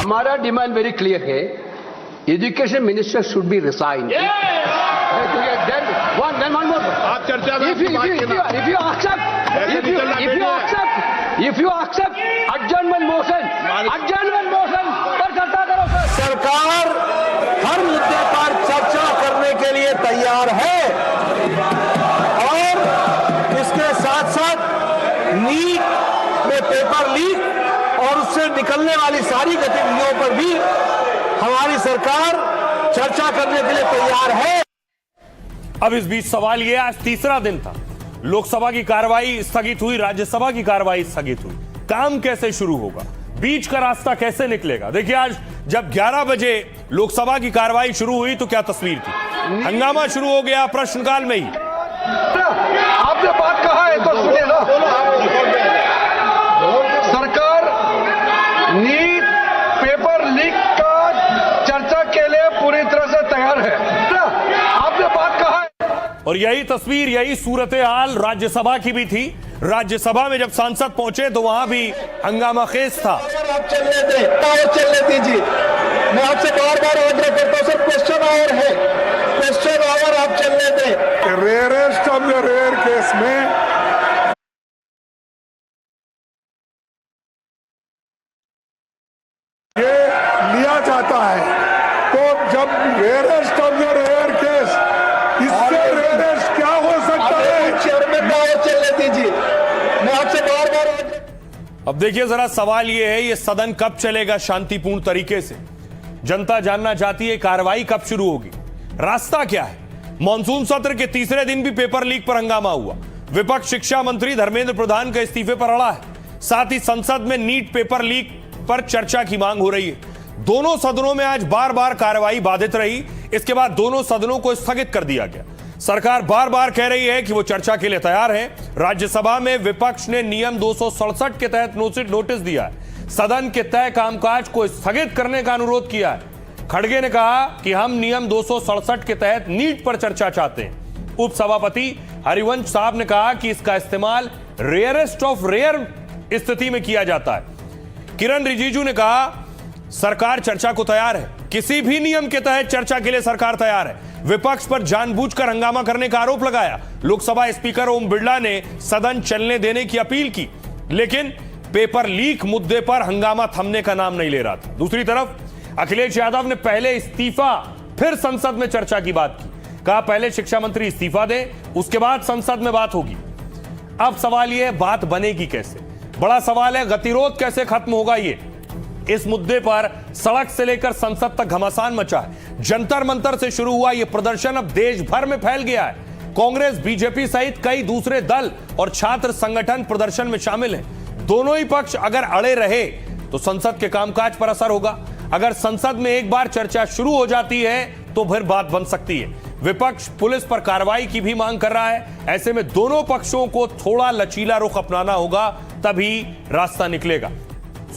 हमारा demand very clear है, education minister should be resign. आप चर्चा में if you accept adjournment motion पर चर्चा करो सर। सरकार हर मुद्दे पर चर्चा करने के लिए तैयार है और इसके साथ साथ नीट में पेपर लीक और उससे निकलने वाली सारी गतिविधियों पर भी हमारी सरकार चर्चा करने के लिए तैयार है। अब इस बीच सवाल यह, आज तीसरा दिन था, लोकसभा की कार्रवाई स्थगित हुई, राज्यसभा की कार्रवाई स्थगित हुई, काम कैसे शुरू होगा, बीच का रास्ता कैसे निकलेगा? देखिए, आज जब 11 बजे लोकसभा की कार्रवाई शुरू हुई तो क्या तस्वीर थी? हंगामा शुरू हो गया प्रश्नकाल में ही। आपने बात कहा है तो सुनिए ना, सरकार नीट पेपर लीक का चर्चा के लिए पूरी तरह से तैयार है। आपने बात कहा है। और यही तस्वीर, यही सूरत हाल राज्यसभा की भी थी। राज्यसभा में जब सांसद पहुंचे तो वहां भी हंगामा खेज था। आप चलने दीजिए, मैं आपसे बार बार ऑर्डर करता हूं सर, क्वेश्चन आवर है, क्वेश्चन आवर आप चलने दें। Rarest of the rare case में ये लिया जाता है, तो जब rarest of the rare case, इससे रेयरेस्ट क्या हो सकता है? चेयरमैन का चलने दीजिए, मैं आपसे बार बार ऑर्डर। अब देखिए जरा, सवाल यह है, ये सदन कब चलेगा शांतिपूर्ण तरीके से? जनता जानना चाहती है कार्रवाई कब शुरू होगी, रास्ता क्या है? मॉनसून सत्र के तीसरे दिन भी पेपर लीक पर हंगामा हुआ। विपक्ष शिक्षा मंत्री धर्मेंद्र प्रधान के इस्तीफे पर अड़ा है। साथ ही संसद में नीट पेपर लीक पर चर्चा की मांग हो रही है। दोनों सदनों में आज बार बार कार्रवाई बाधित रही। इसके बाद दोनों सदनों को स्थगित कर दिया गया। सरकार बार बार कह रही है कि वो चर्चा के लिए तैयार है। राज्यसभा में विपक्ष ने नियम 267 के तहत नोटिस दिया है। सदन के तय कामकाज को स्थगित करने का अनुरोध किया है। खड़गे ने कहा कि हम नियम 267 के तहत नीट पर चर्चा चाहते हैं। उपसभापति हरिवंश साहब ने कहा कि इसका इस्तेमाल रेयरेस्ट ऑफ रेयर स्थिति में किया जाता है। किरण रिजिजू ने कहा सरकार चर्चा को तैयार है, किसी भी नियम के तहत चर्चा के लिए सरकार तैयार है। विपक्ष पर जानबूझकर हंगामा करने का आरोप लगाया। लोकसभा स्पीकर ओम बिरला ने सदन चलने देने की अपील की, लेकिन पेपर लीक मुद्दे पर हंगामा थमने का नाम नहीं ले रहा था। दूसरी तरफ अखिलेश यादव ने पहले इस्तीफा फिर संसद में चर्चा की बात की। कहा पहले शिक्षा मंत्री इस्तीफा दें, उसके बाद संसद में बात होगी। अब सवाल यह है, बात बनेगी कैसे? बड़ा सवाल है, गतिरोध कैसे खत्म होगा? ये इस मुद्दे पर सड़क से लेकर संसद तक घमासान मचा है। जंतर मंतर से शुरू हुआ यह प्रदर्शन अब देश भर में फैल गया है। कांग्रेस, बीजेपी सहित कई दूसरे दल और छात्र संगठन प्रदर्शन में शामिल हैं। दोनों ही पक्ष अगर अड़े रहे तो संसद के कामकाज पर असर होगा। अगर संसद में एक बार चर्चा शुरू हो जाती है तो फिर बात बन सकती है। विपक्ष पुलिस पर कार्रवाई की भी मांग कर रहा है। ऐसे में दोनों पक्षों को थोड़ा लचीला रुख अपनाना होगा, तभी रास्ता निकलेगा।